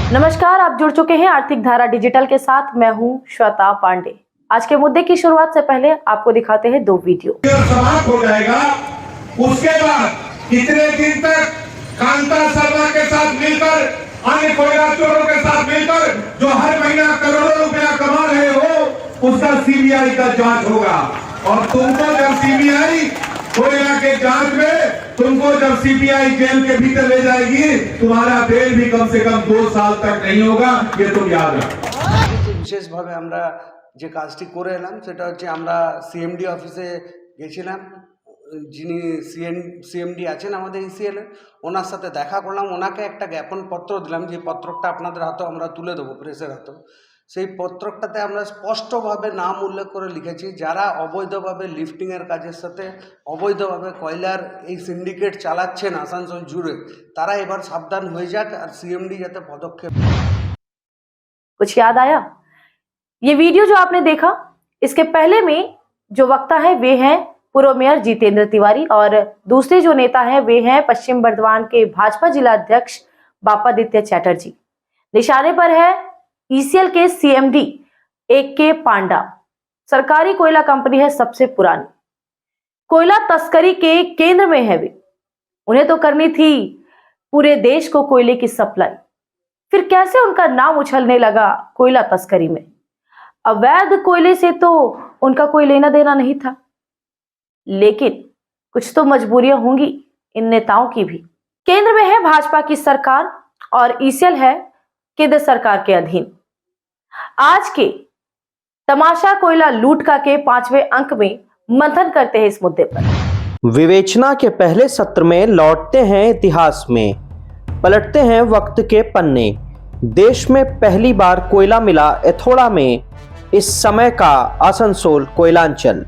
नमस्कार, आप जुड़ चुके हैं आर्थिक धारा डिजिटल के साथ। मैं हूं श्वेता पांडे। आज के मुद्दे की शुरुआत से पहले आपको दिखाते हैं 2 वीडियो। समाप्त हो जाएगा। उसके बाद इतने दिन तक कांता शर्मा के साथ मिलकर, अन्य कोयला चोरों के साथ मिलकर जो हर महीना करोड़ों रुपया कमा रहे हो, उसका सीबीआई का जांच होगा। और तुमको जब सीबीआई कोयला के जांच में तुमको जब सीबीआई जेल के भीतर ले जाएगी, तुम्हारा बेल भी कम से कम 2 साल तक नहीं होगा, ये तुम याद रखो। विशेष भावे আমরা যে কাজটি করে এলাম সেটা হচ্ছে আমরা সিএমডি অফিসে গেছিলাম। যিনি সিএমডি আছেন আমাদের ইসিএল ওনার সাথে দেখা করলাম, ওনাকে একটা জ্ঞাপন পত্র দিলাম, যে পত্রটা আপনাদের হাতে আমরা তুলে দেবো প্রেসের হাতে। সেই পত্রটাতে আমরা স্পষ্টভাবে নাম উল্লেখ করে লিখেছি যারা অবৈধভাবে লিফটিংয়ের কাজের সাথে অবৈধভাবে কয়লার এই সিন্ডিকেট চালাচ্ছেন আসানসোল জুড়ে, তারা এবার সাবধান হয়ে যাক আর সিএমডি যাতে পদক্ষেপ। कुछ याद आया? ये वीडियो जो आपने देखा, इसके पहले में जो वक्ता है वे हैं पूर्व मेयर जितेंद्र तिवारी और दूसरे जो नेता हैं वे हैं पश्चिम बर्धमान के भाजपा जिला अध्यक्ष बापादित्य चैटर्जी। निशाने पर है ईसीएल के सीएमडी AK पांडा। सरकारी कोयला कंपनी है, सबसे पुरानी कोयला तस्करी के केंद्र में है वे। उन्हें तो करनी थी पूरे देश को कोयले की सप्लाई, फिर कैसे उनका नाम उछलने लगा कोयला तस्करी में? अवैध कोयले से तो उनका कोई लेना देना नहीं था, लेकिन कुछ तो मजबूरियां होंगी इन नेताओं की भी। केंद्र में है भाजपा की सरकार और ईसीएल है केंद्र सरकार के अधीन। आज के तमाशा कोयला लूट का के 5वें अंक में मंथन करते हैं इस मुद्दे पर। विवेचना के पहले सत्र में लौटते हैं इतिहास में, पलटते हैं वक्त के पन्ने। देश में पहली बार कोयला मिला एथोड़ा में, इस समय का आसनसोल कोयलांचल।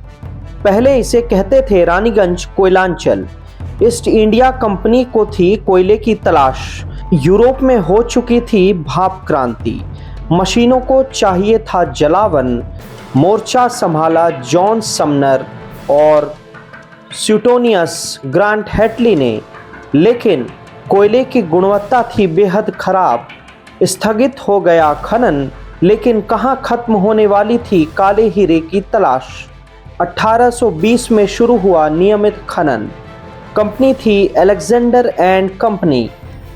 पहले इसे कहते थे Raniganj Koyalanchal. East India Company को थी कोयले की तलाश। यूरोप में हो चुकी थी भाप क्रांति, मशीनों को चाहिए था जलावन। मोर्चा संभाला जॉन समनर और स्यूटोनियस ग्रांट हैटली ने, लेकिन कोयले की गुणवत्ता थी बेहद खराब। स्थगित हो गया खनन, लेकिन कहाँ खत्म होने वाली थी काले हीरे की तलाश। 1820 में शुरू हुआ नियमित खनन। कंपनी थी अलेक्जेंडर एंड कंपनी।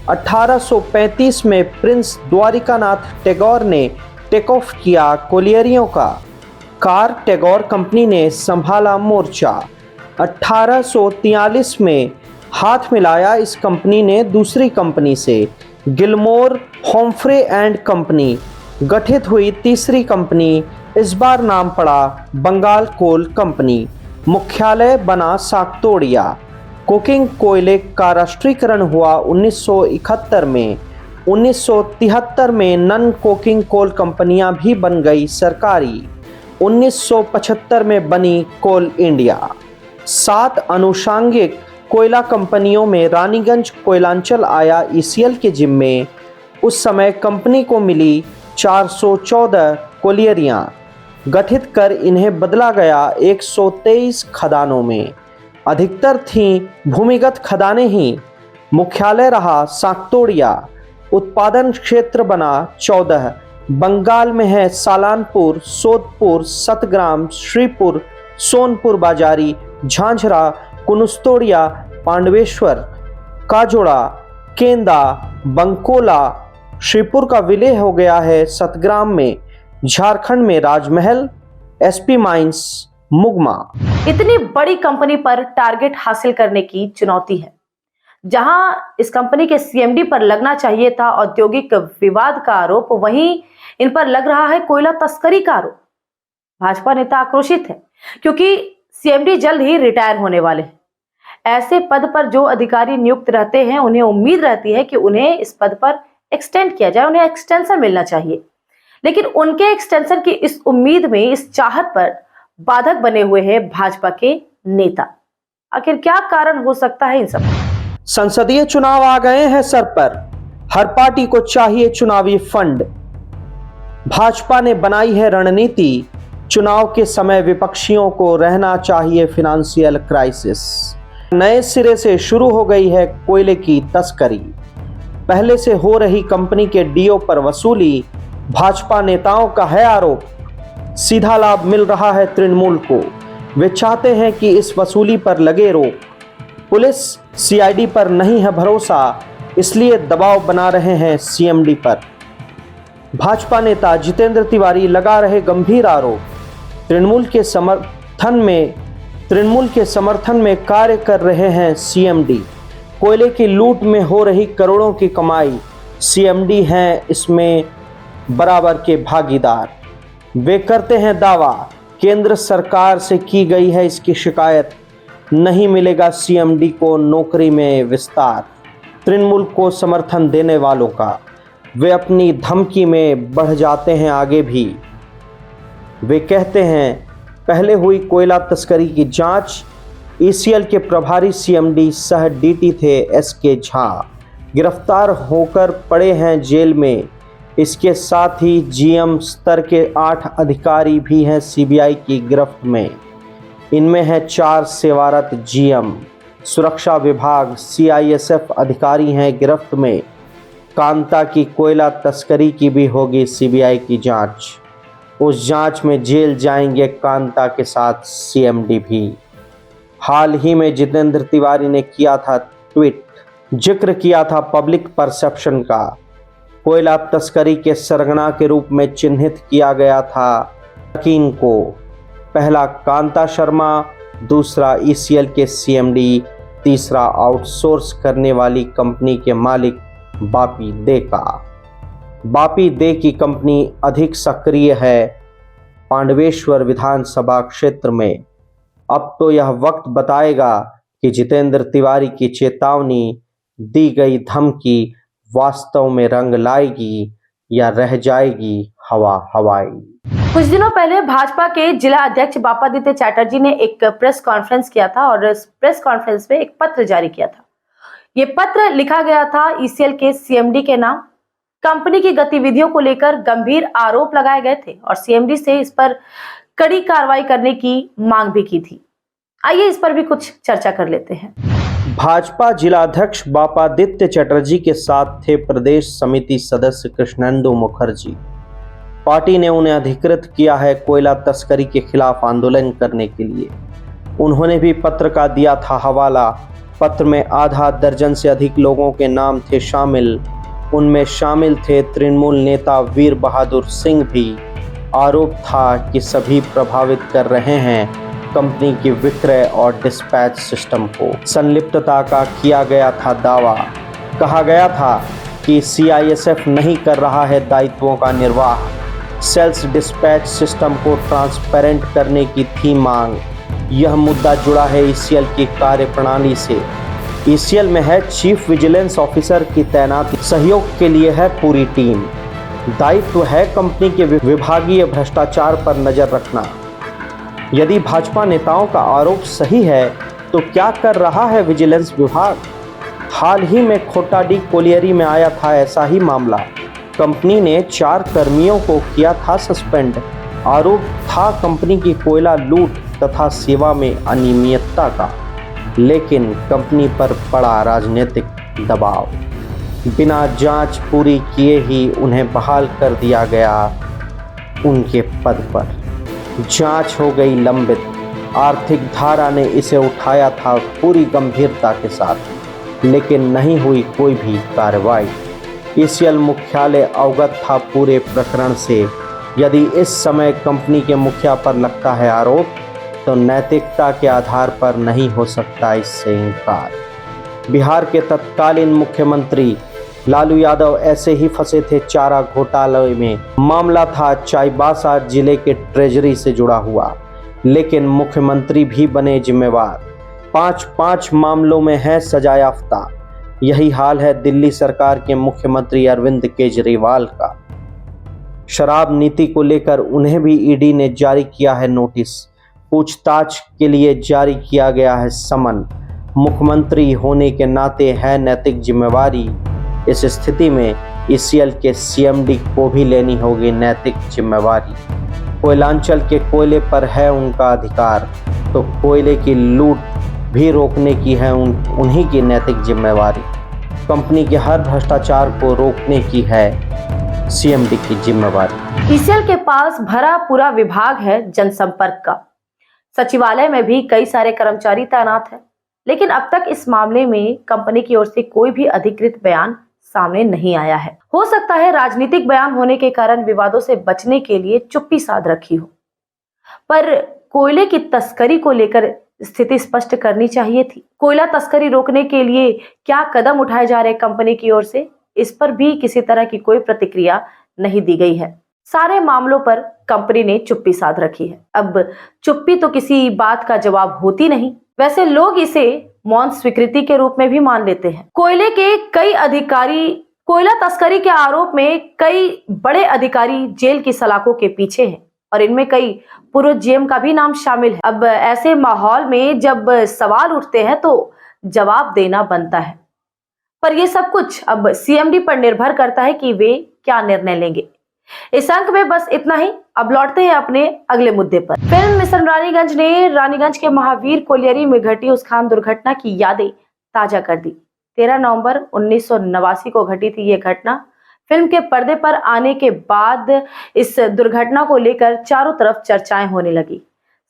1835 में प्रिंस द्वारिकानाथ टैगोर ने टेक ऑफ किया कोलियरियों का। कार टैगोर कंपनी ने संभाला मोर्चा। 1843 में हाथ मिलाया इस कंपनी ने दूसरी कंपनी से, गिलमोर होम्फ्रे एंड कंपनी। गठित हुई तीसरी कंपनी, इस बार नाम पड़ा बंगाल कोल कंपनी। मुख्यालय बना साकतोड़िया। कोकिंग कोयले का राष्ट्रीयकरण हुआ 1971 में। 1973 में नन कोकिंग कोल कंपनियां भी बन गई सरकारी। 1975 में बनी कोल इंडिया। 7 अनुषांगिक कोयला कंपनियों में रानीगंज कोयलांचल आया ईसीएल के जिम्मे। उस समय कंपनी को मिली 414 कोलियरियां। गठित कर इन्हें बदला गया 123 खदानों में। अधिकतर थीं भूमिगत खदानें ही। मुख्यालय रहा साकतोड़िया। उत्पादन क्षेत्र बना 14। बंगाल में है सालानपुर, सोदपुर, सतग्राम, श्रीपुर, सोनपुर बाजारी, झांझरा, कुनुस्तोड़िया, पांडवेश्वर, काजोड़ा, केंदा, बंकोला। श्रीपुर का विलय हो गया है सतग्राम में। झारखंड में राजमहल, एसपी माइंस, मुगमा। इतनी बड़ी कंपनी पर टारगेट हासिल करने की चुनौती है। जहां इस कंपनी के सीएमडी पर लगना चाहिए था औद्योगिक विवाद का आरोप, वहीं इन पर लग रहा है कोयला तस्करी का आरोप। भाजपा नेता आक्रोशित है क्योंकि सीएमडी जल्द ही रिटायर होने वाले हैं। ऐसे पद पर जो अधिकारी नियुक्त रहते हैं उन्हें उम्मीद रहती है कि उन्हें इस पद पर एक्सटेंड किया जाए, उन्हें एक्सटेंशन मिलना चाहिए। लेकिन उनके एक्सटेंशन की इस उम्मीद में, इस चाहत पर बाधक बने हुए हैं भाजपा के नेता। आखिर क्या कारण हो सकता है इन सब? संसदीय चुनाव आ गए हैं सर पर, हर पार्टी को चाहिए चुनावी फंड। भाजपा ने बनाई है रणनीति, चुनाव के समय विपक्षियों को रहना चाहिए फाइनेंशियल क्राइसिस। नए सिरे से शुरू हो गई है कोयले की तस्करी। पहले से हो रही कंपनी के डीओ पर वसूली, भाजपा नेताओं का है आरोप। सीधा लाभ मिल रहा है तृणमूल को। वे चाहते हैं कि इस वसूली पर लगे रोक। पुलिस सीआईडी पर नहीं है भरोसा, इसलिए दबाव बना रहे हैं सीएमडी पर। भाजपा नेता जितेंद्र तिवारी लगा रहे गंभीर आरोप। तृणमूल के समर्थन में कार्य कर रहे हैं सीएमडी। कोयले की लूट में हो रही करोड़ों की कमाई, सीएमडी हैं इसमें बराबर के भागीदार। वे करते हैं दावा, केंद्र सरकार से की गई है इसकी शिकायत, नहीं मिलेगा सीएमडी को नौकरी में विस्तार। तृणमूल को समर्थन देने वालों का वे अपनी धमकी में बढ़ जाते हैं आगे भी। वे कहते हैं पहले हुई कोयला तस्करी की जांच, ईसीएल के प्रभारी सीएमडी सह डीटी थे एसके झा, गिरफ्तार होकर पड़े हैं जेल में। इसके साथ ही जीएम स्तर के 8 अधिकारी भी हैं सीबीआई की गिरफ्त में। इनमें है 4 सेवारत जीएम। सुरक्षा विभाग सीआईएसएफ अधिकारी हैं गिरफ्त में। कांता की कोयला तस्करी की भी होगी सीबीआई की जांच। उस जांच में जेल जाएंगे कांता के साथ सीएमडी भी। हाल ही में जितेंद्र तिवारी ने किया था ट्वीट, जिक्र किया था पब्लिक परसेप्शन का। कोयला तस्करी के सरगना के रूप में चिन्हित किया गया था यकीन को। पहला कांता शर्मा, दूसरा ईसीएल के सीएमडी, तीसरा आउटसोर्स करने वाली कंपनी के मालिक बापी दे का। बापी दे की कंपनी अधिक सक्रिय है पांडवेश्वर विधानसभा क्षेत्र में। अब तो यह वक्त बताएगा कि जितेंद्र तिवारी की चेतावनी, दी गई धमकी वास्तव में रंग लाएगी या रह जाएगी हवा हवाई। कुछ दिनों पहले भाजपा के जिला अध्यक्ष बापादित्य चैटर्जी ने एक प्रेस कॉन्फ्रेंस किया था और इस प्रेस कॉन्फ्रेंस में एक पत्र जारी किया था। ये पत्र लिखा गया था ईसीएल के सीएमडी के नाम। कंपनी की गतिविधियों को लेकर गंभीर आरोप लगाए गए थे और सीएमडी से इस पर कड़ी कार्रवाई करने की मांग भी की थी। आइए इस पर भी कुछ चर्चा कर लेते हैं। भाजपा जिलाध्यक्ष बापादित्य चैटर्जी के साथ थे प्रदेश समिति सदस्य कृष्णेंदु मुखर्जी। पार्टी ने उन्हें अधिकृत किया है कोयला तस्करी के खिलाफ आंदोलन करने के लिए। उन्होंने भी पत्र का दिया था हवाला। पत्र में आधा दर्जन से अधिक लोगों के नाम थे शामिल। उनमें शामिल थे तृणमूल नेता वीर बहादुर सिंह भी। आरोप था कि सभी प्रभावित कर रहे हैं कंपनी की विक्रय और डिस्पैच सिस्टम को। संलिप्तता का किया गया था दावा। कहा गया था कि सीआईएसएफ नहीं कर रहा है दायित्वों का निर्वाह। सेल्स डिस्पैच सिस्टम को ट्रांसपेरेंट करने की थी मांग। यह मुद्दा जुड़ा है ईसीएल की कार्यप्रणाली से। ईसीएल में है चीफ विजिलेंस ऑफिसर की तैनाती, सहयोग के लिए है पूरी टीम। दायित्व है कंपनी के विभागीय भ्रष्टाचार पर नजर रखना। यदि भाजपा नेताओं का आरोप सही है तो क्या कर रहा है विजिलेंस विभाग? हाल ही में खोटाडी कोलियरी में आया था ऐसा ही मामला। कंपनी ने 4 कर्मियों को किया था सस्पेंड। आरोप था कंपनी की कोयला लूट तथा सेवा में अनियमितता का, लेकिन कंपनी पर पड़ा राजनीतिक दबाव। बिना जांच पूरी किए ही उन्हें बहाल कर दिया गया उनके पद पर। जांच हो गई लंबित। आर्थिक धारा ने इसे उठाया था पूरी गंभीरता के साथ, लेकिन नहीं हुई कोई भी कार्रवाई। ईसीएल मुख्यालय अवगत था पूरे प्रकरण से। यदि इस समय कंपनी के मुखिया पर लगता है आरोप, तो नैतिकता के आधार पर नहीं हो सकता इससे इनकार। बिहार के तत्कालीन मुख्यमंत्री लालू यादव ऐसे ही फंसे थे चारा घोटाले में। मामला था चाईबासा जिले के ट्रेजरी से जुड़ा हुआ, लेकिन मुख्यमंत्री भी बने जिम्मेवार। 5 मामलों में है सजा याफ्ता। यही हाल है दिल्ली सरकार के मुख्यमंत्री अरविंद केजरीवाल का। शराब नीति को लेकर उन्हें भी ईडी ने जारी किया है नोटिस। पूछताछ के लिए जारी किया गया है समन। मुख्यमंत्री होने के नाते है नैतिक जिम्मेवारी। इस स्थिति में ईसीएल के सीएमडी को भी लेनी होगी नैतिक जिम्मेवारी। कोयलांचल के कोयले पर है उनका अधिकार, तो कोयले की लूट भी रोकने की है उन्हीं की नैतिक जिम्मेवारी। कंपनी के हर भ्रष्टाचार को रोकने की है सीएमडी की जिम्मेवारी। ईसीएल के पास भरा पूरा विभाग है जनसंपर्क का। सचिवालय में भी कई सारे कर्मचारी तैनात हैं, लेकिन अब तक इस मामले में कंपनी की ओर से कोई भी अधिकृत बयान सामने नहीं आया है। हो सकता है राजनीतिक बयान होने के कारण विवादों से बचने के लिए चुप्पी साध रखी हो, पर कोयले की तस्करी को लेकर स्थिति स्पष्ट करनी चाहिए थी। कोयला तस्करी रोकने के लिए क्या कदम उठाए जा रहे कंपनी की ओर से, इस पर भी किसी तरह की कोई प्रतिक्रिया नहीं दी गई है। सारे मामलों पर कंपनी ने चुप्पी साध रखी है। अब चुप्पी तो किसी बात का जवाब होती नहीं, वैसे लोग इसे मौन स्वीकृति के रूप में भी मान लेते हैं। कोयला तस्करी के आरोप में कई बड़े अधिकारी जेल की सलाखों के पीछे हैं और इनमें कई पूर्व जीएम का भी नाम शामिल है। अब ऐसे माहौल में जब सवाल उठते हैं तो जवाब देना बनता है, पर यह सब कुछ अब सीएमडी पर निर्भर करता है कि वे क्या निर्णय लेंगे। इस अंक में बस इतना ही। अब लौटते हैं अपने अगले मुद्दे पर। फिल्म मिशन रानीगंज ने रानीगंज के महावीर कोलियरी में घटी उस खान दुर्घटना की यादें ताजा कर दी। 13 नवंबर 1989 को घटी थी ये घटना। फिल्म के पर्दे पर आने के बाद इस दुर्घटना को लेकर चारों तरफ चर्चाएं होने लगी।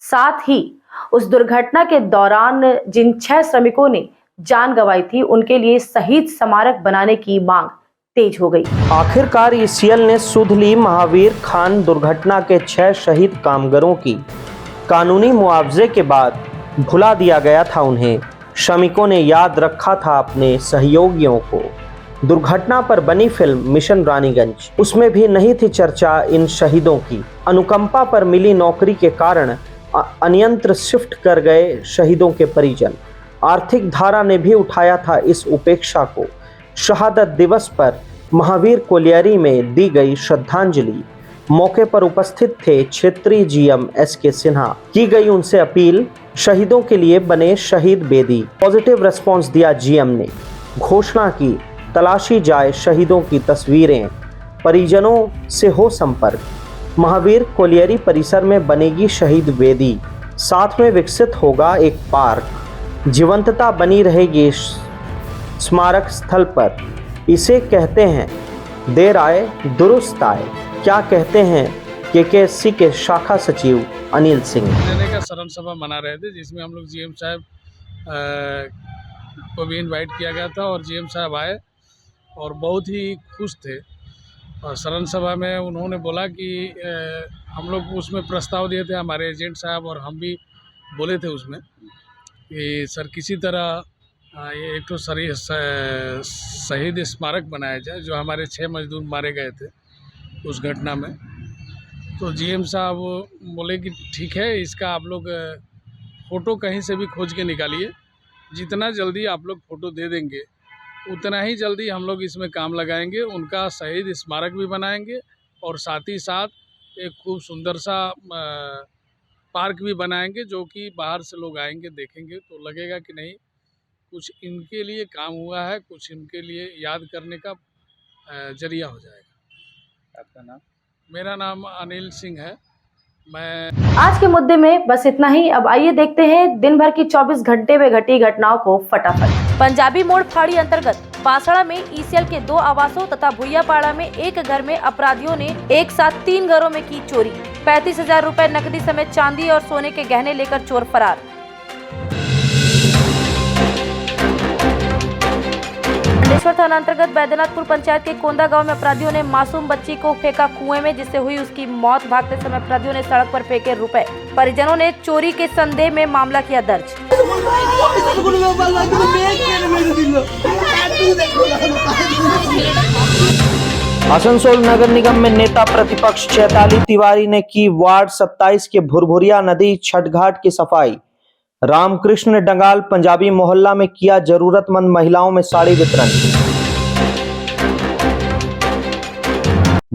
साथ ही उस दुर्घटना के दौरान जिन 6 श्रमिकों ने जान गंवाई थी, उनके लिए शहीद स्मारक बनाने की मांग तेज हो गई। आखिरकार ईसीएल ने सुध ली। महावीर खान दुर्घटना के 6 शहीद कामगारों की कानूनी मुआवजे के बाद भुला दिया गया था उन्हें। श्रमिकों ने याद रखा था अपने सहयोगियों को। दुर्घटना पर बनी फिल्म मिशन रानीगंज, उसमें भी नहीं थी चर्चा इन शहीदों की। अनुकंपा पर मिली नौकरी के कारण अन्यंत्र शिफ्ट कर गए शहीदों के परिजन। आर्थिक धारा ने भी उठाया था इस उपेक्षा को। शहादत दिवस पर महावीर कोलियरी में दी गई श्रद्धांजलि। मौके पर उपस्थित थे क्षेत्रीय जीएम एसके सिन्हा। की गई उनसे अपील, शहीदों के लिए बने शहीद बेदी। पॉजिटिव रिस्पांस दिया जीएम ने। घोषणा की, तलाशी जाए शहीदों की तस्वीरें, परिजनों से हो संपर्क। महावीर कोलियरी परिसर में बनेगी शहीद वेदी, साथ में विकसित होगा एक पार्क। जीवंतता बनी रहेगी स्मारक स्थल पर। इसे कहते हैं देर आए दुरुस्त आए। क्या कहते हैं केकेएससी के शाखा सचिव अनिल सिंह। देने का शरण सभा मना रहे थे, जिसमें हम लोग जीएम साहब को भी इनवाइट किया गया था और जीएम साहब आए और बहुत ही खुश थे। और शरण सभा में उन्होंने बोला कि हम लोग उसमें प्रस्ताव दिए थे, हमारे एजेंट साहब और हम भी बोले थे उसमें कि सर किसी तरह ये एक तो शहीद स्मारक बनाया जाए, जो हमारे 6 मजदूर मारे गए थे उस घटना में। तो जीएम साहब बोले कि ठीक है, इसका आप लोग फ़ोटो कहीं से भी खोज के निकालिए। जितना जल्दी आप लोग फ़ोटो दे देंगे उतना ही जल्दी हम लोग इसमें काम लगाएंगे। उनका शहीद स्मारक भी बनाएंगे और साथ ही साथ एक खूब सुंदर सा पार्क भी बनाएंगे, जो कि बाहर से लोग आएंगे देखेंगे तो लगेगा कि नहीं कुछ इनके लिए काम हुआ है, कुछ इनके लिए याद करने का जरिया हो जाएगा। आपका नाम? मेरा नाम अनिल सिंह है। मैं आज के मुद्दे में बस इतना ही। अब आइए देखते हैं दिन भर की 24 घंटे में घटी घटनाओं को फटाफट। पंजाबी मोड़ फाड़ी अंतर्गत बासड़ा में ईसीएल के 2 आवासों तथा भुइयापाड़ा में एक घर में अपराधियों ने एक साथ 3 घरों में की चोरी। 35,000 रुपए नकदी समेत चांदी और सोने के गहने लेकर चोर फरार। मंडेश्वर थाना अंतर्गत बैद्यनाथपुर पंचायत के कोंदा गांव में अपराधियों ने मासूम बच्ची को फेंका कुएं में, जिससे हुई उसकी मौत। भागते समय अपराधियों ने सड़क पर फेंके रुपए। परिजनों ने चोरी के संदेह में मामला किया दर्ज। आसनसोल नगर निगम में नेता प्रतिपक्ष चैताली तिवारी ने की वार्ड 27 के भुरभुरिया नदी छठघाट की सफाई। रामकृष्ण डंगाल पंजाबी मोहल्ला में किया जरूरतमंद महिलाओं में साड़ी वितरण।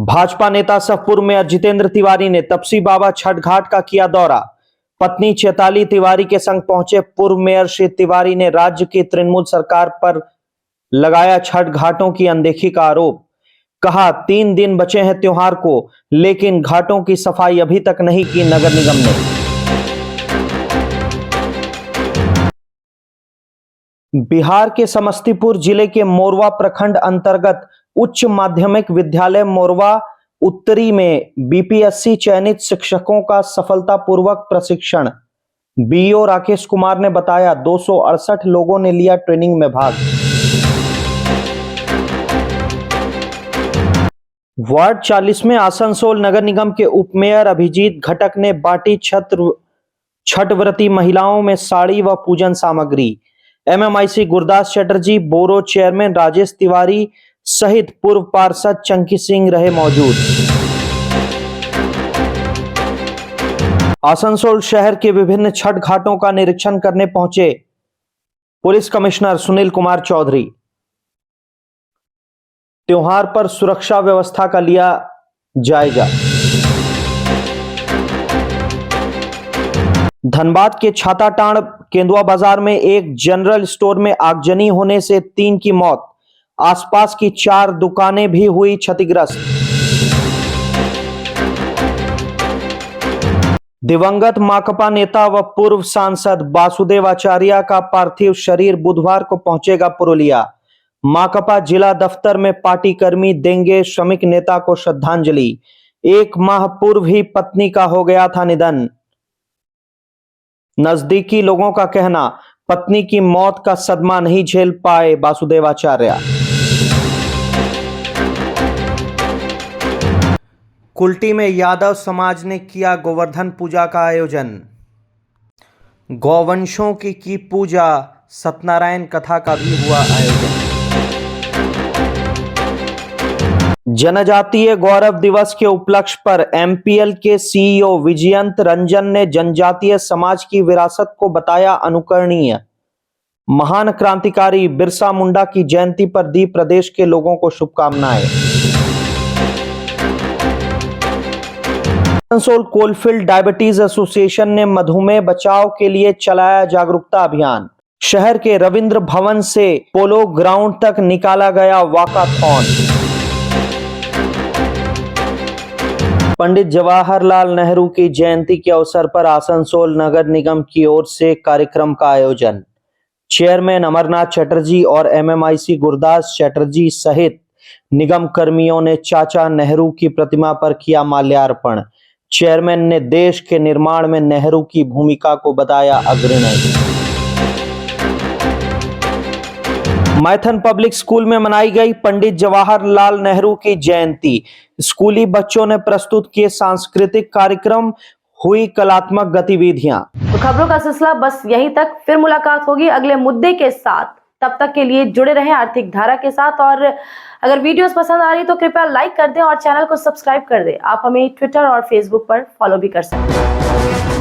भाजपा नेता सफपुर में जितेंद्र तिवारी ने तपसी बाबा छठ घाट का किया दौरा। पत्नी चैताली तिवारी के संग पहुंचे पूर्व मेयर श्री तिवारी ने राज्य की तृणमूल सरकार पर लगाया छठ घाटों की अनदेखी का आरोप। कहा 3 दिन बचे हैं त्योहार को, लेकिन घाटों की सफाई अभी तक नहीं की नगर निगम ने। बिहार के समस्तीपुर जिले के मोरवा प्रखंड अंतर्गत उच्च माध्यमिक विद्यालय मोरवा उत्तरी में बीपीएससी चयनित शिक्षकों का सफलतापूर्वक प्रशिक्षण। बीईओ राकेश कुमार ने बताया 268 लोगों ने लिया ट्रेनिंग में भाग। वार्ड 40 में आसनसोल नगर निगम के उपमेयर अभिजीत घटक ने बांटी छठ व्रती महिलाओं में साड़ी व पूजन सामग्री। MMIC Gurdas Chatterjee, borough chairman Rajesh Tiwari सहित पूर्व पार्षद चंकी सिंह रहे मौजूद। आसनसोल शहर के विभिन्न छठ घाटों का निरीक्षण करने पहुंचे पुलिस कमिश्नर सुनील कुमार चौधरी। त्योहार पर सुरक्षा व्यवस्था का लिया जायजा। धनबाद के छाताटांड़ केंदुआ बाजार में एक जनरल स्टोर में आगजनी होने से 3 की मौत। आसपास की 4 दुकानें भी हुई क्षतिग्रस्त। दिवंगत माकपा नेता व पूर्व सांसद वासुदेवाचार्य का पार्थिव शरीर बुधवार को पहुंचेगा पुरुलिया। माकपा जिला दफ्तर में पार्टी कर्मी देंगे श्रमिक नेता को श्रद्धांजलि। 1 माह पूर्व ही पत्नी का हो गया था निधन। नजदीकी लोगों का कहना, पत्नी की मौत का सदमा नहीं झेल पाए वासुदेवाचार्य। कुल्टी में यादव समाज ने किया गोवर्धन पूजा का आयोजन। गौवंशों की पूजा, सत्यनारायण कथा का भी हुआ आयोजन। जनजातीय गौरव दिवस के उपलक्ष्य पर एमपीएल के सीईओ विजयंत रंजन ने जनजातीय समाज की विरासत को बताया अनुकरणीय। महान क्रांतिकारी बिरसा मुंडा की जयंती पर दी प्रदेश के लोगों को शुभकामनाएं। आसनसोल कोलफील्ड डायबिटीज एसोसिएशन ने मधुमेह बचाव के लिए चलाया जागरूकता अभियान। शहर के रविंद्र भवन से पोलो ग्राउंड तक निकाला गया वॉकाथॉन। पंडित जवाहरलाल नेहरू की जयंती के अवसर पर आसनसोल नगर निगम की ओर से कार्यक्रम का आयोजन। चेयरमैन अमरनाथ चटर्जी और एमएमआईसी गुरदास चटर्जी सहित निगम कर्मियों ने चाचा नेहरू की प्रतिमा पर किया माल्यार्पण। चेयरमैन ने देश के निर्माण में नेहरू की भूमिका को बताया अग्रणी। मैथन पब्लिक स्कूल में मनाई गई पंडित जवाहरलाल नेहरू की जयंती। स्कूली बच्चों ने प्रस्तुत किए सांस्कृतिक कार्यक्रम, हुई कलात्मक गतिविधियां। तो खबरों का सिलसिला बस यहीं तक, फिर मुलाकात होगी अगले मुद्दे के साथ। तब तक के लिए जुड़े रहें आर्थिक धारा के साथ, और अगर वीडियोस पसंद आ रही तो कृपया लाइक कर दें और चैनल को सब्सक्राइब कर दें। आप हमें ट्विटर और फेसबुक पर फॉलो भी कर सकते हैं।